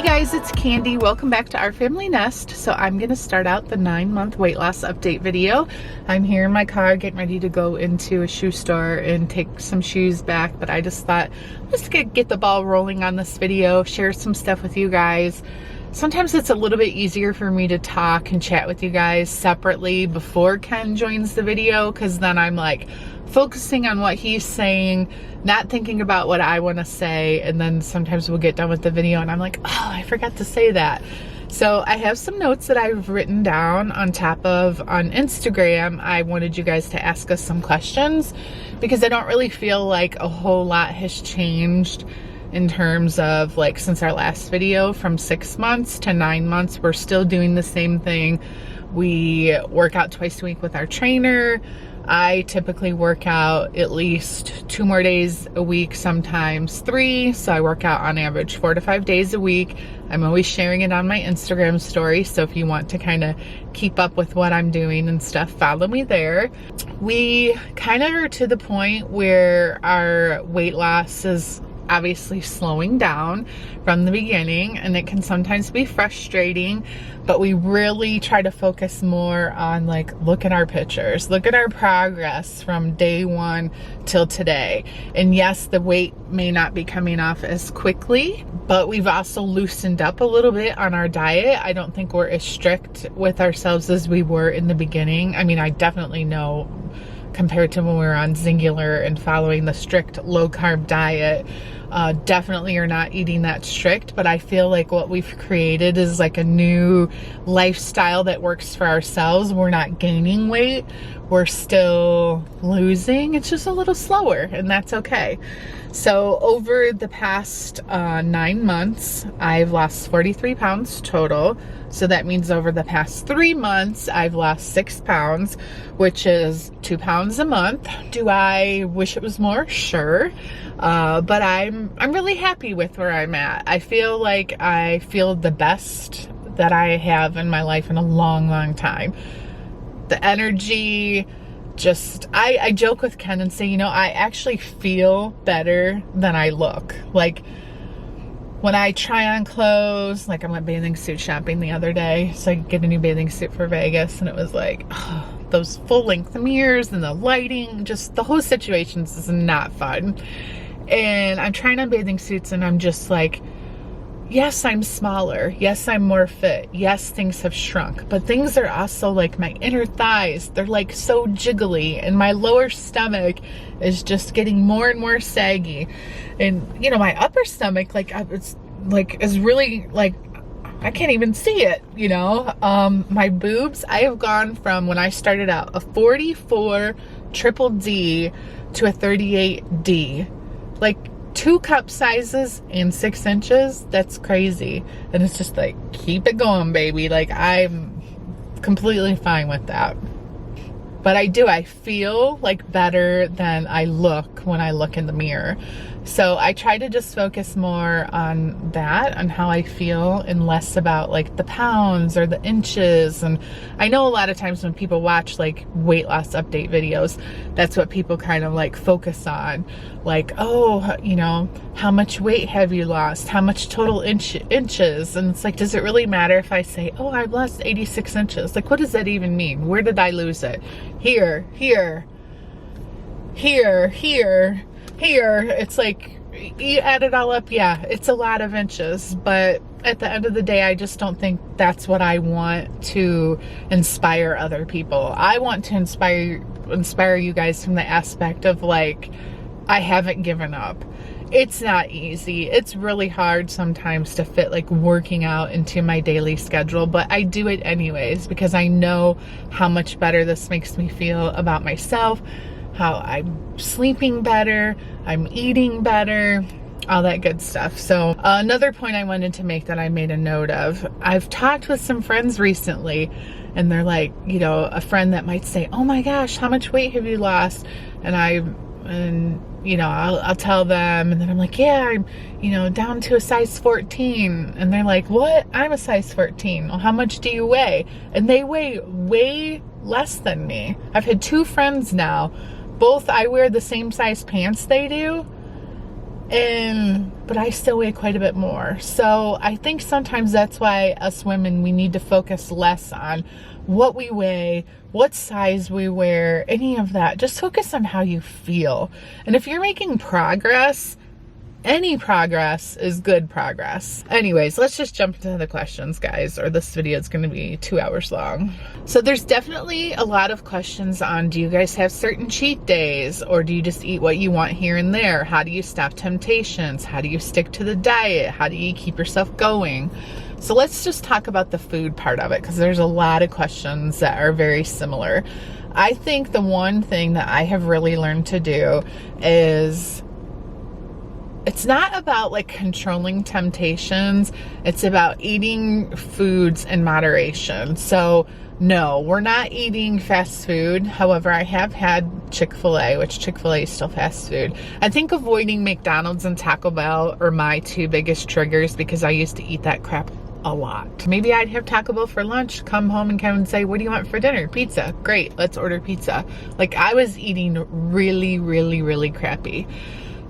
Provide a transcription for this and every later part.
Hey guys, it's Candy. Welcome back to Our Family Nest. So I'm going to start out the 9-month weight loss update video. I'm here in my car getting ready to go into a shoe store and take some shoes back, but I just thought let's get the ball rolling on this video, share some stuff with you guys. Sometimes it's a little bit easier for me to talk and chat with you guys separately before Ken joins the video, because then I'm like focusing on what he's saying, not thinking about what I want to say, and then sometimes we'll get done with the video and I'm like, oh, I forgot to say that. So I have some notes that I've written down on Instagram. I wanted you guys to ask us some questions because I don't really feel like a whole lot has changed in terms of like since our last video. From 6 months to 9 months, we're still doing the same thing. We work out twice a week with our trainer. I typically work out at least 2 more days a week, sometimes 3. So I work out on average 4 to 5 days a week. I'm always sharing it on my Instagram story. So if you want to kind of keep up with what I'm doing and stuff, follow me there. We kind of are to the point where our weight loss is obviously slowing down from the beginning, and it can sometimes be frustrating, but we really try to focus more on like, look at our pictures, look at our progress from day 1 till today. And yes, the weight may not be coming off as quickly, but we've also loosened up a little bit on our diet. I don't think we're as strict with ourselves as we were in the beginning. I mean, I definitely know compared to when we were on Singular and following the strict low carb diet, definitely are not eating that strict, but I feel like what we've created is like a new lifestyle that works for ourselves. We're not gaining weight, we're still losing. It's just a little slower, and that's okay. So over the past 9 months, I've lost 43 pounds total. So that means over the past 3 months, I've lost 6 pounds, which is 2 pounds a month. Do I wish it was more? Sure. But I'm really happy with where I'm at. I feel like I feel the best that I have in my life in a long time. The energy, just, I joke with Ken and say, you know, I actually feel better than I look. Like when I try on clothes, like I went bathing suit shopping the other day so I could get a new bathing suit for Vegas, and it was like, oh, those full length mirrors and the lighting, just the whole situation is not fun. And I'm trying on bathing suits and I'm just like, yes, I'm smaller. Yes, I'm more fit. Yes, things have shrunk. But things are also like my inner thighs. They're like so jiggly. And my lower stomach is just getting more and more saggy. And, you know, my upper stomach, like, it's like, is really like, I can't even see it, you know? My boobs, I have gone from when I started out, a 44 triple D to a 38D. Like 2 cup sizes and 6 inches. That's crazy. And it's just like, keep it going, baby. Like, I'm completely fine with that. But I feel like better than I look when I look in the mirror. So I try to just focus more on that, on how I feel, and less about like the pounds or the inches. And I know a lot of times when people watch like weight loss update videos, that's what people kind of like focus on. Like, oh, you know, how much weight have you lost? How much total inches? And it's like, does it really matter if I say, oh, I've lost 86 inches? Like, what does that even mean? Where did I lose it? Here. It's like, you add it all up, yeah, it's a lot of inches, but at the end of the day, I just don't think that's what I want to inspire other people. I want to inspire you guys from the aspect of like, I haven't given up. It's not easy. It's really hard sometimes to fit like working out into my daily schedule, but I do it anyways because I know how much better this makes me feel about myself, how I'm sleeping better, I'm eating better, all that good stuff. So another point I wanted to make that I made a note of, I've talked with some friends recently and they're like, you know, a friend that might say, oh my gosh, how much weight have you lost? And you know, I'll tell them, and then I'm like, yeah, I'm, you know, down to a size 14. And they're like, what? I'm a size 14. Well, how much do you weigh? And they weigh way less than me. I've had 2 friends now. Both, I wear the same size pants they do, but I still weigh quite a bit more. So I think sometimes that's why us women, we need to focus less on what we weigh, what size we wear, any of that. Just focus on how you feel. And if you're making progress, any progress is good progress. Anyways, let's just jump into the questions, guys, or this video is going to be 2 hours long. So there's definitely a lot of questions on, do you guys have certain cheat days, or do you just eat what you want here and there? How do you stop temptations? How do you stick to the diet? How do you keep yourself going? So let's just talk about the food part of it, because there's a lot of questions that are very similar. I think the one thing that I have really learned to do is, it's not about like controlling temptations. It's about eating foods in moderation. So no, we're not eating fast food. However, I have had Chick-fil-A, which Chick-fil-A is still fast food. I think avoiding McDonald's and Taco Bell are my two biggest triggers, because I used to eat that crap a lot. Maybe I'd have Taco Bell for lunch, come home and Kevin would say, what do you want for dinner? Pizza. Great, let's order pizza. Like, I was eating really, really, really crappy.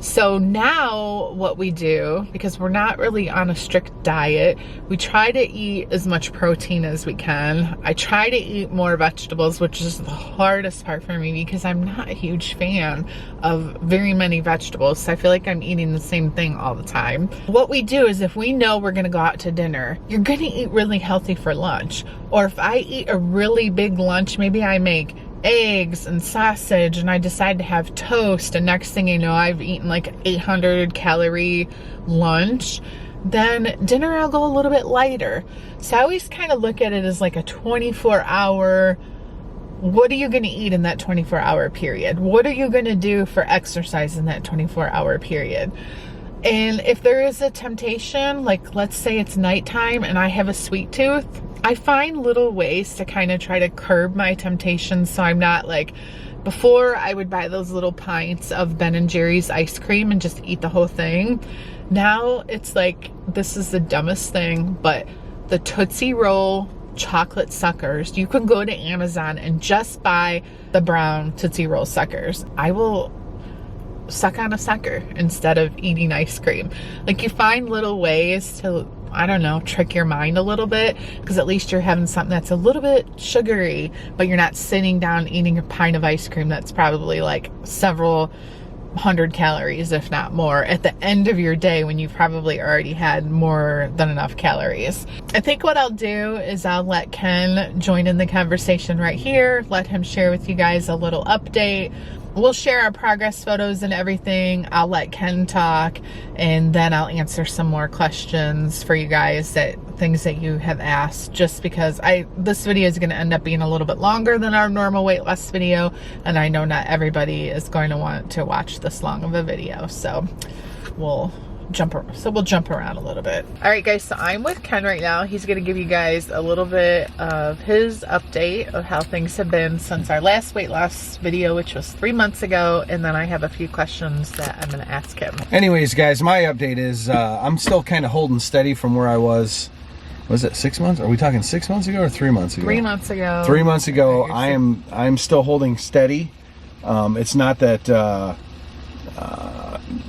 So now what we do, because we're not really on a strict diet, we try to eat as much protein as we can. I try to eat more vegetables, which is the hardest part for me, because I'm not a huge fan of very many vegetables. So I feel like I'm eating the same thing all the time. What we do is, if we know we're gonna go out to dinner, you're gonna eat really healthy for lunch. Or if I eat a really big lunch, maybe I make eggs and sausage and I decide to have toast, and next thing you know, I've eaten like 800 calorie lunch, then dinner I'll go a little bit lighter. So I always kind of look at it as like a 24-hour, what are you going to eat in that 24-hour period? What are you going to do for exercise in that 24-hour period? And if there is a temptation, like let's say it's nighttime and I have a sweet tooth, I find little ways to kind of try to curb my temptations, so I'm not like, before I would buy those little pints of Ben & Jerry's ice cream and just eat the whole thing. Now it's like, this is the dumbest thing, but the Tootsie Roll chocolate suckers, you can go to Amazon and just buy the brown Tootsie Roll suckers. I will suck on a sucker instead of eating ice cream. Like, you find little ways to, I don't know, trick your mind a little bit, because at least you're having something that's a little bit sugary, but you're not sitting down eating a pint of ice cream that's probably like several hundred calories, if not more, at the end of your day, when you've probably already had more than enough calories. I think what I'll do is I'll let Ken join in the conversation right here, let him share with you guys a little update. We'll share our progress photos and everything. I'll let Ken talk, and then I'll answer some more questions for you guys, things that you have asked, just because this video is going to end up being a little bit longer than our normal weight loss video, and I know not everybody is going to want to watch this long of a video, so we'll jump around a little bit. All right, guys, so I'm with Ken right now. He's going to give you guys a little bit of his update of how things have been since our last weight loss video, which was 3 months ago, and then I have a few questions that I'm going to ask him. Anyways, guys, my update is I'm still kind of holding steady from where I was it 6 months? Are we talking 6 months ago or 3 months ago? 3 months ago. 3 months ago. I'm still holding steady. It's not that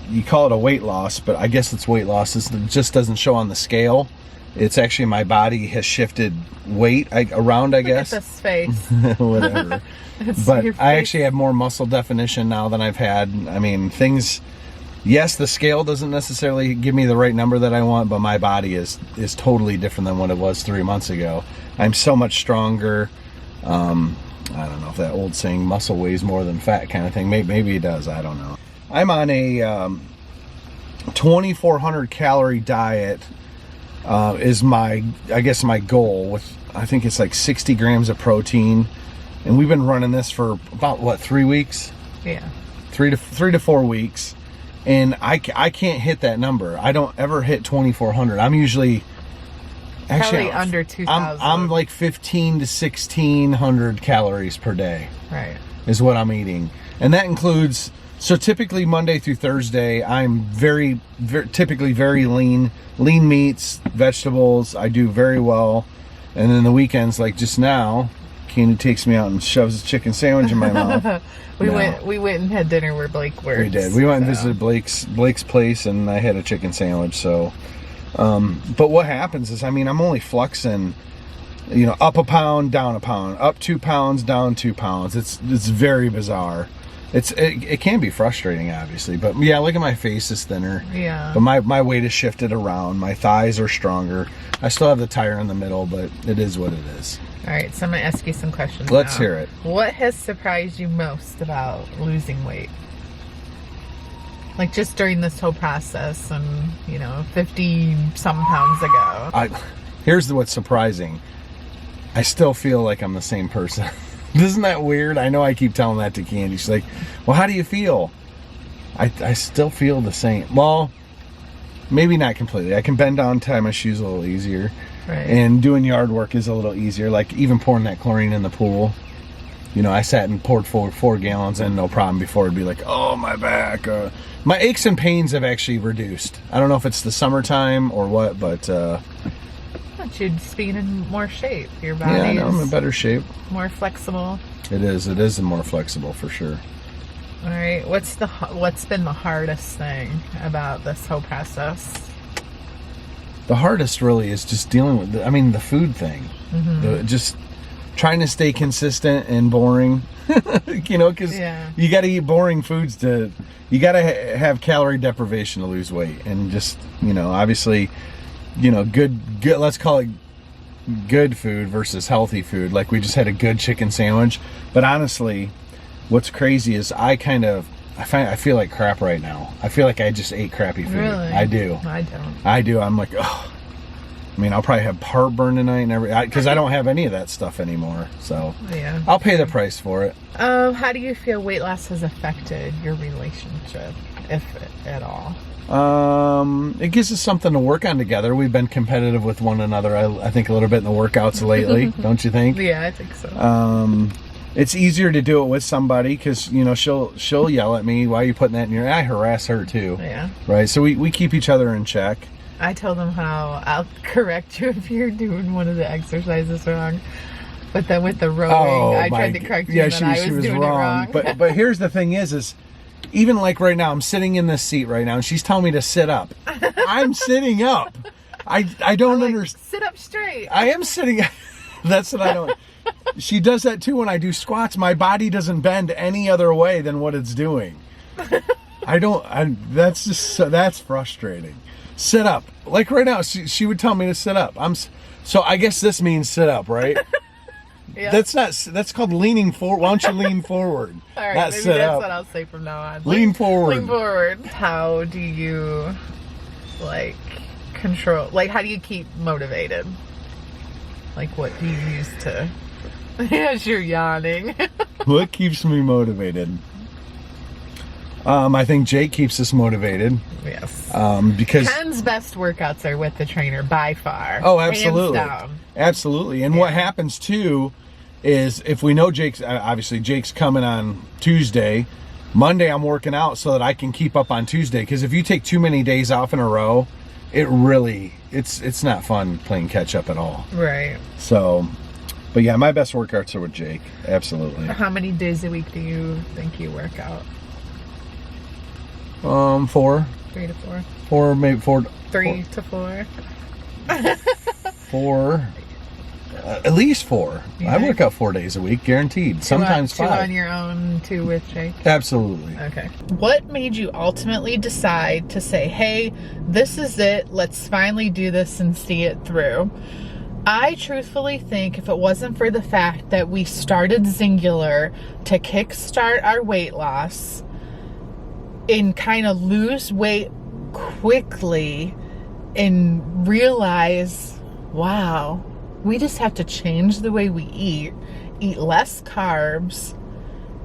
you call it a weight loss, but I guess it's weight loss. It just doesn't show on the scale. It's actually my body has shifted weight around, I guess. Look at this face. Whatever. But I actually have more muscle definition now than I've had. I mean, yes, the scale doesn't necessarily give me the right number that I want, but my body is totally different than what it was 3 months ago. I'm so much stronger. I don't know if that old saying, muscle weighs more than fat kind of thing. Maybe it does. I don't know. I'm on a 2,400 calorie diet is my goal, with I think it's like 60 grams of protein, and we've been running this for about what, 3 weeks? Yeah, 3 to 4 weeks, and I can't hit that number. I don't ever hit 2,400. I'm usually probably under 2,000. I'm like 15 to 1,600 calories per day. Right, is what I'm eating, and that includes. So typically Monday through Thursday, I'm typically very lean meats, vegetables. I do very well. And then the weekends, like just now, Candi takes me out and shoves a chicken sandwich in my mouth. We went and had dinner where Blake works. We did. We went and visited Blake's place, and I had a chicken sandwich. So, but what happens is, I mean, I'm only flexing, you know, up a pound, down a pound, up 2 pounds, down 2 pounds. It's very bizarre. It can be frustrating, obviously, but yeah, look at my face is thinner. Yeah. But my weight is shifted around. My thighs are stronger. I still have the tire in the middle, but it is what it is. All right, so I'm gonna ask you some questions. Let's hear it. What has surprised you most about losing weight? Like just during this whole process, and 50-some pounds ago. Here's what's surprising. I still feel like I'm the same person. Isn't that weird? I know I keep telling that to Candi. She's like, well, how do you feel? I still feel the same. Well, maybe not completely. I can bend down, tie my shoes a little easier. Right. And doing yard work is a little easier. Like even pouring that chlorine in the pool. You know, I sat and poured 4 gallons in, no problem. Before it'd be like, oh, my back. My aches and pains have actually reduced. I don't know if it's the summertime or what, but... you'd just be in more shape. Your body yeah, I know, I'm in better shape. More flexible. It is more flexible for sure. All right, what's been the hardest thing about this whole process? The hardest really is just dealing with the food thing. Mm-hmm. Just trying to stay consistent and boring. Because you got to eat boring foods you got to have calorie deprivation to lose weight, and just obviously good, let's call it good food versus healthy food. Like we just had a good chicken sandwich, but honestly, what's crazy is I feel like crap right now. I feel like I just ate crappy food. Really? I do. I do. I'm like, oh. I mean, I'll probably have heartburn tonight and because I don't have any of that stuff anymore. So yeah, I'll pay the price for it. How do you feel weight loss has affected your relationship, if at all? It gives us something to work on together. We've been competitive with one another, I think, a little bit in the workouts lately. Don't you think? Yeah, I think so. It's easier to do it with somebody because she'll yell at me, why are you putting that in your... I harass her too. Yeah. Right, so we keep each other in check. I told them how I'll correct you if you're doing one of the exercises wrong. But then with the rowing, I tried to correct you and I was doing wrong. it wrong. But here's the thing is even like right now, I'm sitting in this seat right now and she's telling me to sit up. I'm sitting up. I don't understand. Sit up straight. I am sitting. That's what I don't. She does that too when I do squats. My body doesn't bend any other way than what it's doing. That's frustrating. Sit up. Like right now, she would tell me to sit up. So I guess this means sit up, right? Yeah. That's called leaning forward. Why don't you lean forward? All right, maybe that's what I'll say from now on. Lean forward. Lean forward. How do you control? How do you keep motivated? What do you use to? Yes, you're yawning. What keeps me motivated? I think Jake keeps us motivated. Yes. Because Ken's best workouts are with the trainer by far. Oh, absolutely. Hands down. Absolutely. And what happens too is if we know Jake's coming on Tuesday, Monday I'm working out so that I can keep up on Tuesday. Because if you take too many days off in a row, it's not fun playing catch up at all. Right. So, but yeah, my best workouts are with Jake. Absolutely. How many days a week do you think you work out? 4. 3 to 4. 4, maybe 4. 3 to 4. 4. At least 4. I work out 4 days a week, guaranteed. Sometimes 5. 2 on your own, 2 with Jake? Absolutely. Okay. What made you ultimately decide to say, hey, this is it, let's finally do this and see it through? I truthfully think if it wasn't for the fact that we started Singular to kickstart our weight loss and kind of lose weight quickly and realize, wow, we just have to change the way we eat less carbs,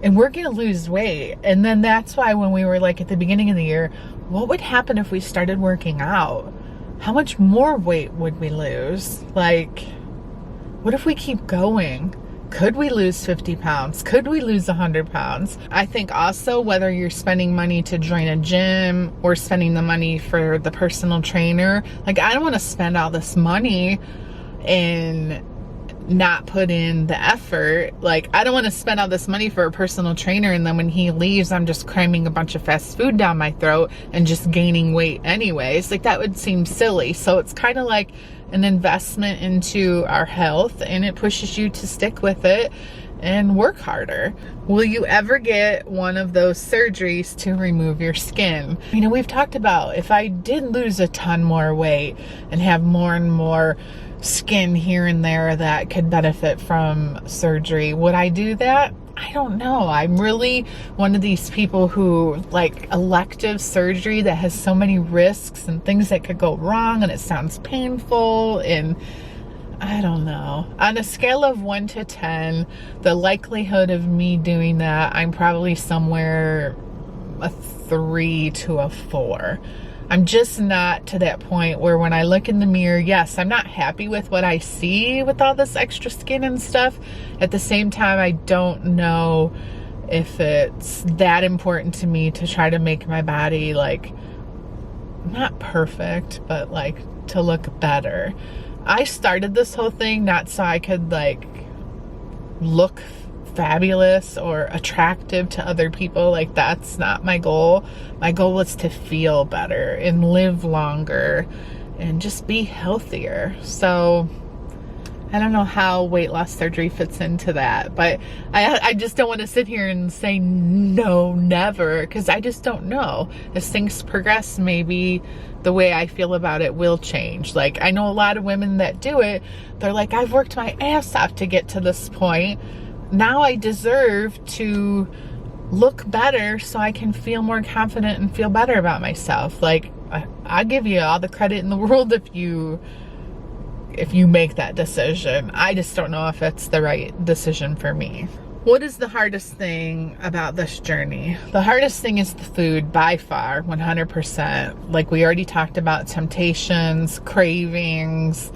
and we're going to lose weight. And then that's why when we were at the beginning of the year, what would happen if we started working out? How much more weight would we lose? What if we keep going? Could we lose 50 pounds? Could we lose 100 pounds? I think also whether you're spending money to join a gym or spending the money for the personal trainer, I don't want to spend all this money and not put in the effort. Like, I don't want to spend all this money for a personal trainer and then when he leaves, I'm just cramming a bunch of fast food down my throat and just gaining weight anyways. Like, that would seem silly. So it's kind of like an investment into our health, and it pushes you to stick with it and work harder. Will you ever get one of those surgeries to remove your skin? You know, we've talked about if I did lose a ton more weight and have more and more skin here and there that could benefit from surgery, would I do that? I don't know. I'm really one of these people who like elective surgery that has so many risks and things that could go wrong, and it sounds painful, and I don't know. On a scale of 1 to 10, the likelihood of me doing that, I'm probably somewhere a 3 to a 4. I'm just not to that point where when I look in the mirror, yes, I'm not happy with what I see with all this extra skin and stuff. At the same time, I don't know if it's that important to me to try to make my body like, not perfect, but like to look better. I started this whole thing not so I could like look fabulous or attractive to other people. Like, that's not my goal. My goal was to feel better and live longer and just be healthier. So I don't know how weight loss surgery fits into that, but I just don't want to sit here and say no, never, because I just don't know. As things progress, maybe the way I feel about it will change. Like, I know a lot of women that do it. They're like, I've worked my ass off to get to this point. Now I deserve to look better so I can feel more confident and feel better about myself. Like, I give you all the credit in the world if you make that decision. I just don't know if it's the right decision for me. What is the hardest thing about this journey? The hardest thing is the food, by far, 100%. Like we already talked about, temptations, cravings.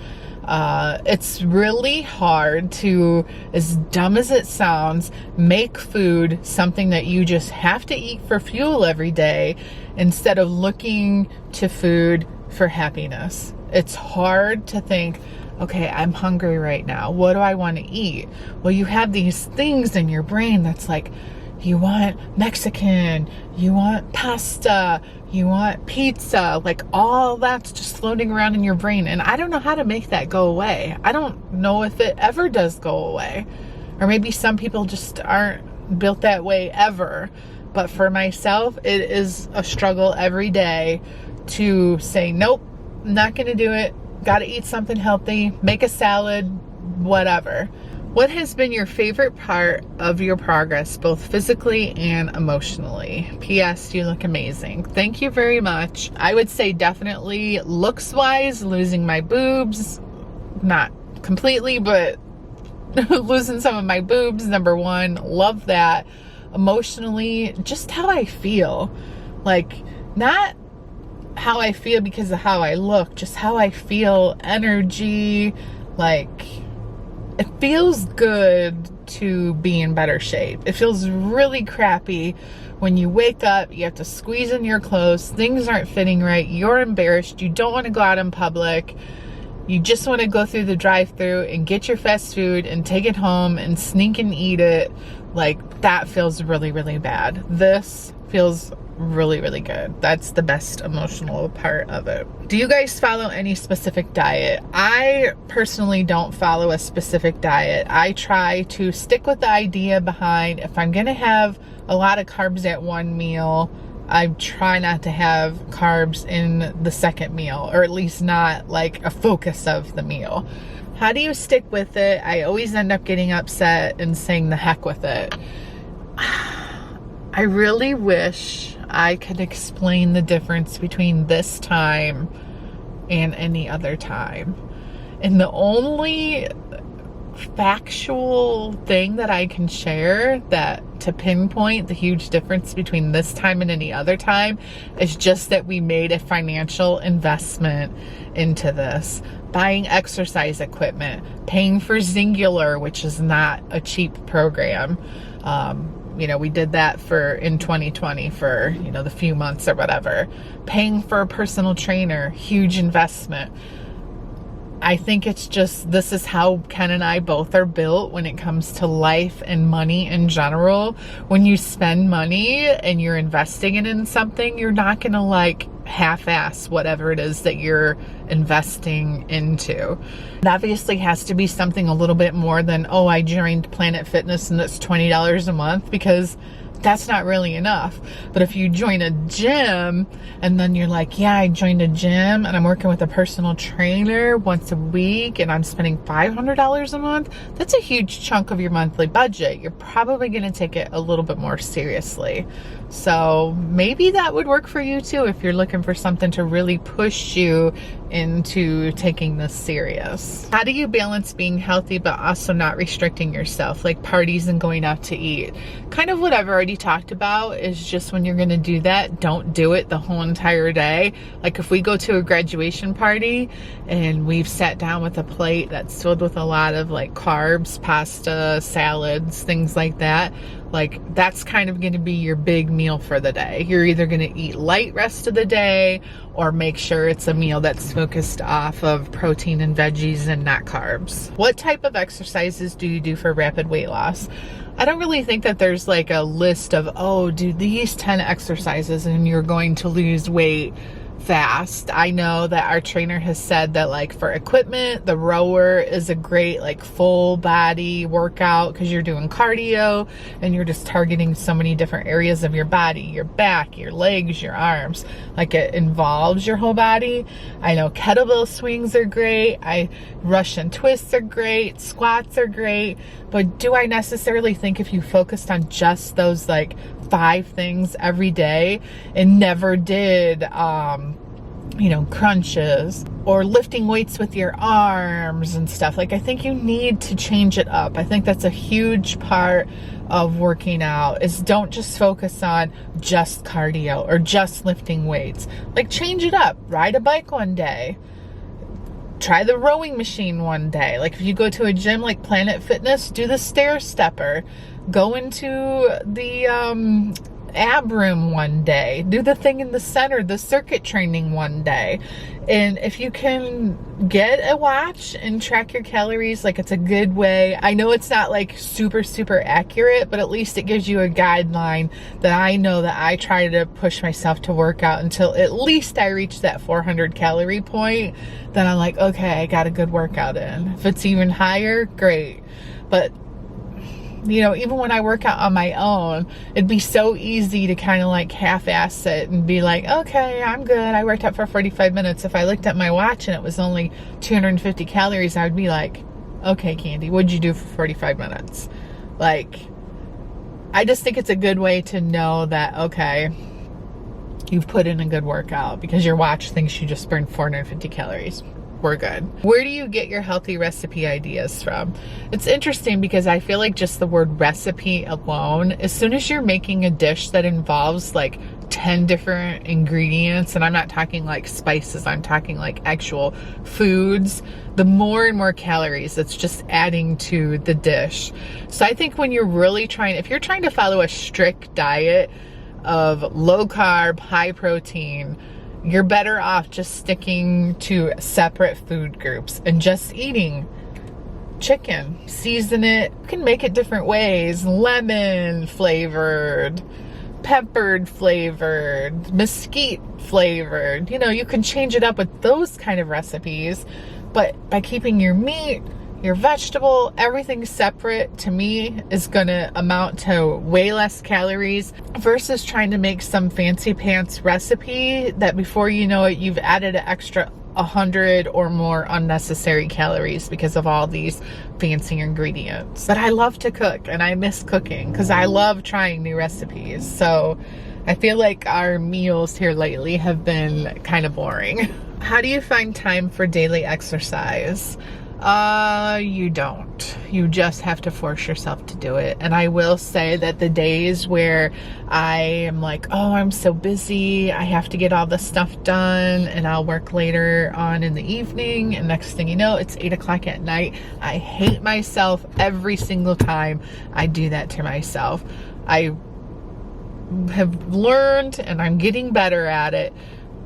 It's really hard to, as dumb as it sounds, make food something that you just have to eat for fuel every day instead of looking to food for happiness. It's hard to think, okay, I'm hungry right now. What do I want to eat? Well, you have these things in your brain that's like, you want Mexican, you want pasta, you want pizza, like all that's just floating around in your brain. And I don't know how to make that go away. I don't know if it ever does go away. Or maybe some people just aren't built that way ever. But for myself, it is a struggle every day to say, nope, not gonna do it. Gotta eat something healthy, make a salad, whatever. What has been your favorite part of your progress, both physically and emotionally? P.S. You look amazing. Thank you very much. I would say definitely looks-wise, losing my boobs, not completely, but losing some of my boobs, number one. Love that. Emotionally, just how I feel. Like, not how I feel because of how I look, just how I feel, energy, like, it feels good to be in better shape. It feels really crappy when you wake up, you have to squeeze in your clothes, things aren't fitting right, you're embarrassed, you don't want to go out in public, you just want to go through the drive-thru and get your fast food and take it home and sneak and eat it. Like, that feels really, really bad. This feels really, really good. That's the best emotional part of it. Do you guys follow any specific diet? I personally don't follow a specific diet. I try to stick with the idea behind, if I'm gonna have a lot of carbs at one meal, I try not to have carbs in the second meal, or at least not like a focus of the meal. How do you stick with it? I always end up getting upset and saying the heck with it. I really wish I could explain the difference between this time and any other time. And the only factual thing that I can share that to pinpoint the huge difference between this time and any other time is just that we made a financial investment into this. Buying exercise equipment, paying for Zingular, which is not a cheap program. You know, we did that in 2020 for, you know, the few months or whatever. Paying for a personal trainer, huge investment. I think it's just, this is how Ken and I both are built when it comes to life and money in general. When you spend money and you're investing it in something, you're not gonna like half-ass whatever it is that you're investing into. It obviously has to be something a little bit more than, oh, I joined Planet Fitness and it's $20 a month, because that's not really enough. But if you join a gym and then you're like, yeah, I joined a gym and I'm working with a personal trainer once a week and I'm spending $500 a month, that's a huge chunk of your monthly budget. You're probably going to take it a little bit more seriously. So maybe that would work for you too, if you're looking for something to really push you into taking this serious. How do you balance being healthy but also not restricting yourself, like parties and going out to eat? Kind of what I've already talked about is just, when you're going to do that, don't do it the whole entire day. Like if we go to a graduation party and we've sat down with a plate that's filled with a lot of like carbs, pasta, salads, things like that, like that's kind of going to be your big meal for the day. You're either going to eat light rest of the day or make sure it's a meal that's focused off of protein and veggies and not carbs. What type of exercises do you do for rapid weight loss? I don't really think that there's like a list of, oh, do these 10 exercises and you're going to lose weight fast. I know that our trainer has said that, like, for equipment, the rower is a great like full body workout, because you're doing cardio and you're just targeting so many different areas of your body, your back, your legs, your arms. Like, it involves your whole body. I know kettlebell swings are great. Russian twists are great. Squats are great. But do I necessarily think if you focused on just those like 5 things every day and never did crunches or lifting weights with your arms and stuff, like, I think you need to change it up. I think that's a huge part of working out, is don't just focus on just cardio or just lifting weights. Like, change it up. Ride a bike one day. Try the rowing machine one day. Like, if you go to a gym like Planet Fitness, do the stair stepper. Go into the ab room one day. Do the thing in the center, the circuit training one day. And if you can get a watch and track your calories, like, it's a good way. I know it's not like super accurate, but at least it gives you a guideline that I know that I try to push myself to work out until at least I reach that 400 calorie point. Then I'm like, okay, I got a good workout in. If it's even higher, great. But even when I work out on my own, it'd be so easy to kind of like half-ass it and be like, okay, I'm good. I worked out for 45 minutes. If I looked at my watch and it was only 250 calories, I would be like, okay, Candy, what'd you do for 45 minutes? Like, I just think it's a good way to know that, okay, you've put in a good workout, because your watch thinks you just burned 450 calories. We're good. Where do you get your healthy recipe ideas from? It's interesting because I feel like just the word recipe alone, as soon as you're making a dish that involves like 10 different ingredients, and I'm not talking like spices, I'm talking like actual foods, the more and more calories it's just adding to the dish. So I think when you're really if you're trying to follow a strict diet of low carb, high protein, you're better off just sticking to separate food groups and just eating chicken. Season it. You can make it different ways. Lemon flavored, peppered flavored, mesquite flavored. You can change it up with those kind of recipes. But by keeping your meat, your vegetable, everything separate, to me, is gonna amount to way less calories versus trying to make some fancy pants recipe that before you know it, you've added an extra 100 or more unnecessary calories because of all these fancy ingredients. But I love to cook, and I miss cooking because I love trying new recipes. So I feel like our meals here lately have been kind of boring. How do you find time for daily exercise? You don't. You just have to force yourself to do it. And I will say that the days where I am like, oh, I'm so busy, I have to get all this stuff done, and I'll work later on in the evening, and next thing you know, it's 8 o'clock at night. I hate myself every single time I do that to myself. I have learned, and I'm getting better at it,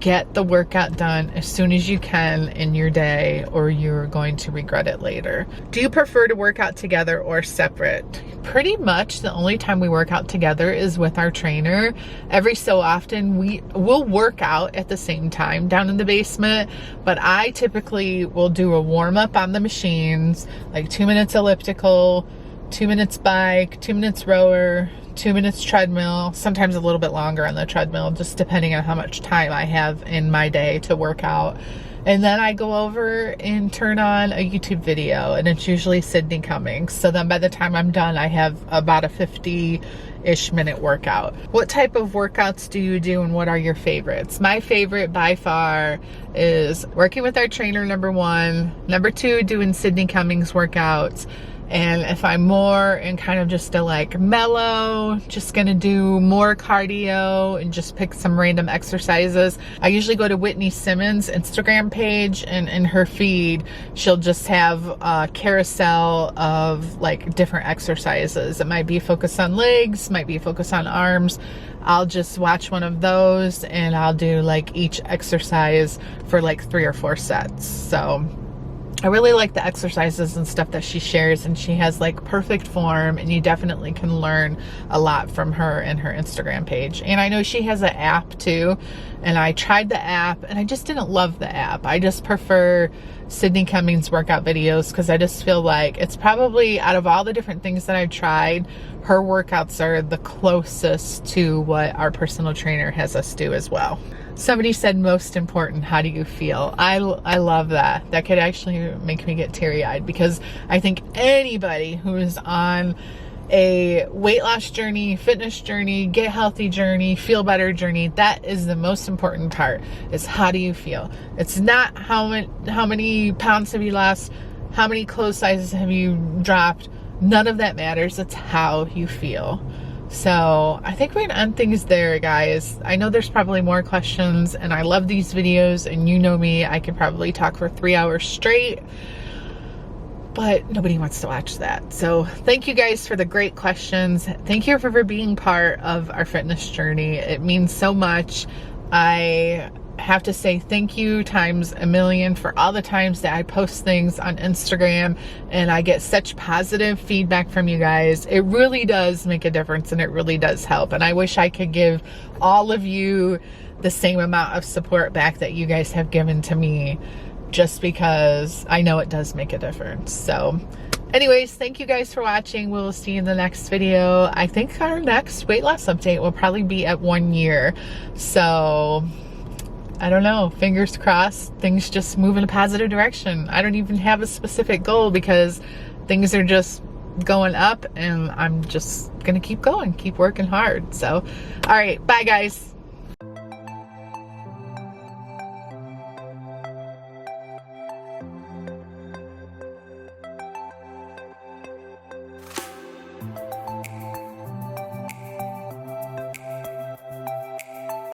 get the workout done as soon as you can in your day, or you're going to regret it later. Do you prefer to work out together or separate? Pretty much the only time we work out together is with our trainer. Every so often we'll work out at the same time down in the basement, but I typically will do a warm-up on the machines, like 2 minutes elliptical, 2 minutes bike, 2 minutes rower, 2 minutes treadmill, sometimes a little bit longer on the treadmill, just depending on how much time I have in my day to work out. And then I go over and turn on a YouTube video, and it's usually Sydney Cummings. So then by the time I'm done, I have about a 50-ish minute workout. What type of workouts do you do, and what are your favorites? My favorite by far is working with our trainer, number 1. Number 2, doing Sydney Cummings workouts. And if I'm more in kind of just a like mellow, just gonna do more cardio and just pick some random exercises, I usually go to Whitney Simmons' Instagram page, and in her feed, she'll just have a carousel of like different exercises. It might be focused on legs, might be focused on arms. I'll just watch one of those and I'll do like each exercise for like 3 or 4 sets. So I really like the exercises and stuff that she shares, and she has like perfect form, and you definitely can learn a lot from her and her Instagram page. And I know she has an app too, and I tried the app and I just didn't love the app. I just prefer Sydney Cummings workout videos because I just feel like it's probably, out of all the different things that I've tried, her workouts are the closest to what our personal trainer has us do as well. Somebody said, most important, how do you feel? I love that. That could actually make me get teary-eyed, because I think anybody who is on a weight loss journey, fitness journey, get healthy journey, feel better journey, that is the most important part, is how do you feel? It's not how many pounds have you lost, how many clothes sizes have you dropped. None of that matters. It's how you feel. So I think we're gonna end things there, guys. I know there's probably more questions, and I love these videos, and you know me, I could probably talk for 3 hours straight, but nobody wants to watch that. So thank you guys for the great questions. Thank you for being part of our fitness journey. It means so much. I have to say thank you times a million for all the times that I post things on Instagram and I get such positive feedback from you guys. It really does make a difference, and it really does help. And I wish I could give all of you the same amount of support back that you guys have given to me, just because I know it does make a difference. So anyways, thank you guys for watching. We'll see you in the next video. I think our next weight loss update will probably be at 1 year. So I don't know, fingers crossed, things just move in a positive direction. I don't even have a specific goal, because things are just going up, and I'm just gonna keep going, keep working hard. So, all right, bye guys.